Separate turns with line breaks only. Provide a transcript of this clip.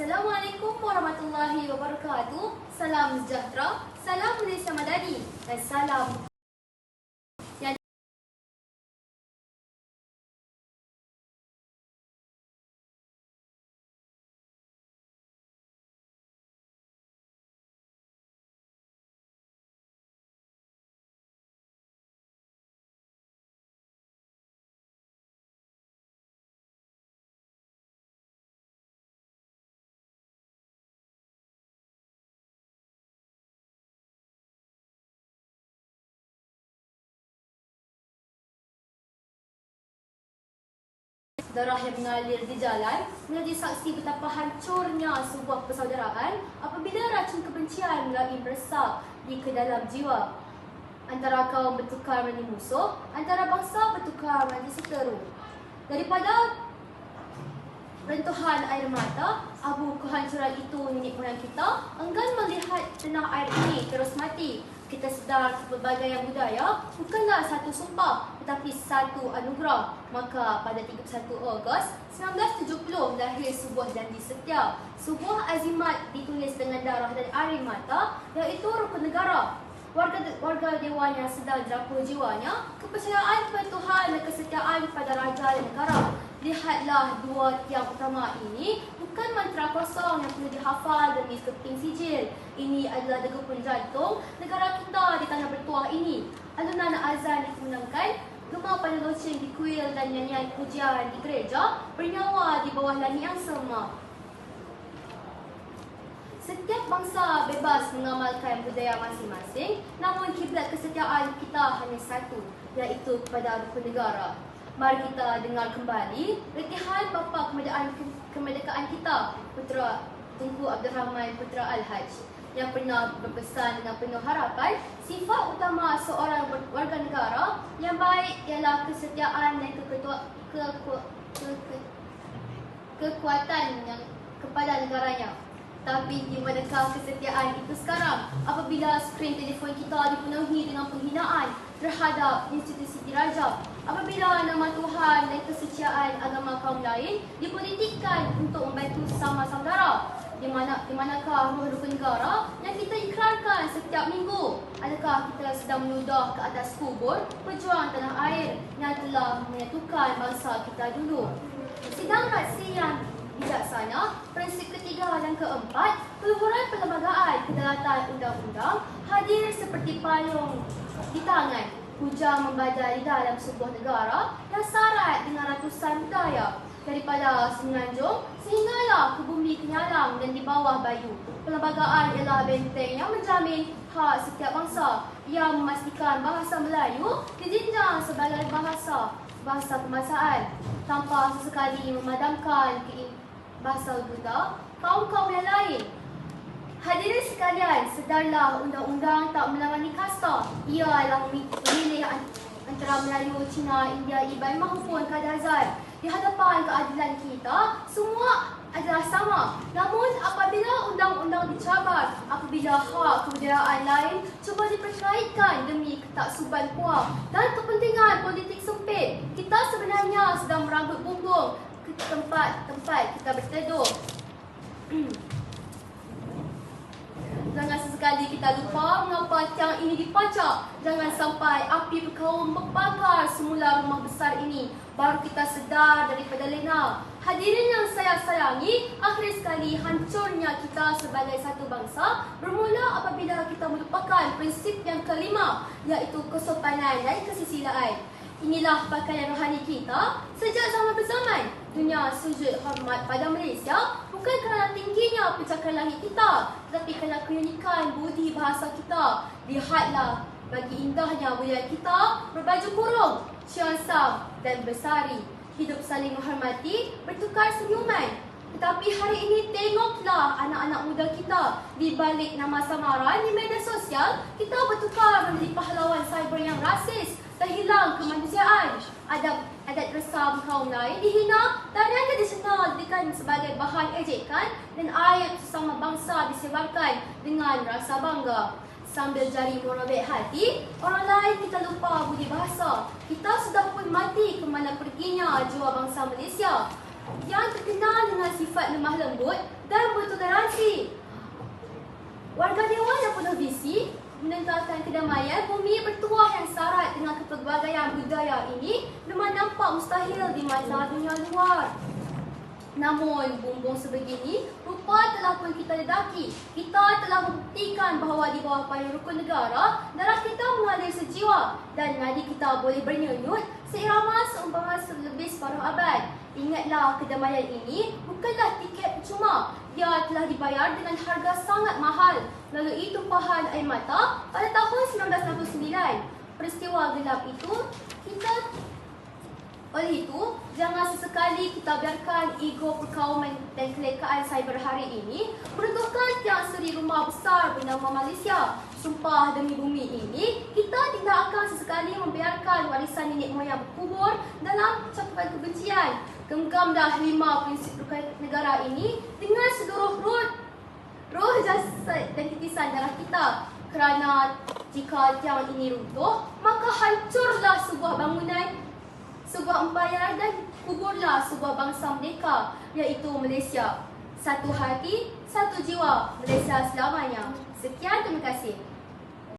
Assalamualaikum warahmatullahi wabarakatuh. Salam sejahtera, salam Malaysia Madani dan salam yang darah yang mengalir di jalan menjadi saksi betapa hancurnya sebuah persaudaraan apabila racun kebencian mulai meresap di ke dalam jiwa. Antara kaum bertukar menjadi musuh, antara bangsa bertukar menjadi seteru. Daripada rentuhan air mata, abu kehancuran itu nenek moyang kita enggan melihat tanah air ini terus mati. Kita sedar pelbagaian budaya bukanlah satu sumpah tetapi satu anugerah. Maka pada 31 Ogos 1970 lahir sebuah janji setia, sebuah azimat ditulis dengan darah dan air mata, iaitu rukun negara. Warga dewanya sedang jerapur jiwanya, kepercayaan kepada Tuhan dan kesetiaan pada raja dan negara. Lihatlah dua tiang utama ini bukan mantra kosong yang perlu dihafal demi keping sijil. Ini adalah degupan jantung negara kita di tanah bertuah ini. Alunan azan dikumandangkan, gema pada loceng di kuil dan nyanyian pujian di gereja bernyawa di bawah langit yang sama. Setiap bangsa bebas mengamalkan budaya masing-masing, namun kiblat kesetiaan kita hanya satu, iaitu kepada rukun negara. Mari kita dengar kembali retihan bapa kemerdekaan kita, Putera Tunku Abdul Rahman Putra Al-Haj, yang pernah berpesan dengan penuh harapan, sifat utama seorang warga negara yang baik ialah kesetiaan dan kekuatan yang kepada negaranya. Tapi di manakah kesetiaan itu sekarang apabila skrin telefon kita dipenuhi dengan penghinaan terhadap institusi diraja, apabila nama Tuhan dan kesucian agama kaum lain dipolitikkan untuk membantu sesama saudara? Di manakah ruh rukun negara yang kita ikrarkan setiap minggu? Adakah kita sedang menudah ke atas kubur pejuang tanah air yang telah menyatukan bangsa kita dulu? Sidang raksi yang bijaksana, prinsip ketiga dan keempat, peluhuran perlembagaan kedaulatan undang-undang hadir seperti payung di tangan, hujang membadai di dalam sebuah negara yang syarat dengan ratusan budaya. Daripada Semenanjung sehinggalah ke bumi Kenyalang dan di bawah Bayu, perlembagaan ialah benteng yang menjamin hak setiap bangsa, yang memastikan bahasa Melayu dijinjang sebagai bahasa kebangsaan tanpa sesekali memadamkan bahasa buta kaum-kaum yang lain. Hadirin sekalian, sedarlah undang-undang tak melangani kasta. Ia adalah memilih antara Melayu, Cina, India, Iban maupun Kadazan. Di hadapan keadilan kita, semua adalah sama. Namun apabila undang-undang dicabar, apabila hak kebudayaan lain cuba diperkeraitkan demi ketaksuban puak dan kepentingan politik sempit, kita sebenarnya sedang meranggut bumbung ke tempat-tempat kita berteduh. Jangan sesekali kita lupa mengapa tiang ini dipacak. Jangan sampai api berkaum membakar semula rumah besar ini, baru kita sedar daripada lena. Hadirin yang saya sayangi, akhir sekali hancurnya kita sebagai satu bangsa bermula apabila kita melupakan prinsip yang kelima, iaitu kesopanan dan kesusilaan. Inilah pakaian rohani kita sejak zaman berzaman. Dunia sujud hormat pada Malaysia bukan kerana tingginya pencakar langit kita, tetapi kerana keunikan budi bahasa kita. Lihatlah bagi indahnya budaya kita berbaju kurung, ciansam dan bersari, hidup saling menghormati, bertukar senyuman. Tetapi hari ini tengoklah anak-anak muda kita, di balik nama samaran di media sosial, kita bertukar menjadi pahlawan cyber yang rasis, terhilang kemanusiaan. Adat resam kaum lain dihina, tarian tradisional dijadikan sebagai bahan ejekan dan aib sesama bangsa disebarkan dengan rasa bangga. Sambil jari merobek hati, orang lain kita lupa budi bahasa. Kita sudah pun mati ke mana perginya jiwa bangsa Malaysia. yang terkenal dengan sifat lemah lembut dan bertoleransi. Warga dewan yang penuh visi menegakkan kedamaian bumi bertuah yang syarat dengan kepelbagaian budaya ini memang nampak mustahil di mata dunia luar. Namun, bumbung sebegini rupa telah pun kita ledaki. Kita telah membuktikan bahawa di bawah payung rukun negara, darah kita mengalir sejiwa dan nadi kita boleh bernyunyut seirama seumpama lebih separuh abad. Ingatlah, kedamaian ini bukanlah tiket percuma. Dia telah dibayar dengan harga sangat mahal. Lalu tumpahan air mata pada tahun 1969. Peristiwa gelap itu Oleh itu, jangan sesekali kita biarkan ego perkauman dan kelekaan cyber hari ini meruntuhkan tiang seri rumah besar bernama Malaysia. Sumpah demi bumi ini, kita tidak akan sesekali membiarkan warisan nenek moyang berkubur dalam cakupan kebencian. Genggamlah 5 prinsip negara ini dengan seluruh roh jasad dan titisan darah kita. Kerana jika tiang ini runtuh, maka hancurlah sebuah bangunan, sebuah empayar dan kuburlah sebuah bangsa merdeka, iaitu Malaysia. Satu hati, satu jiwa, Malaysia selamanya. Sekian, terima kasih.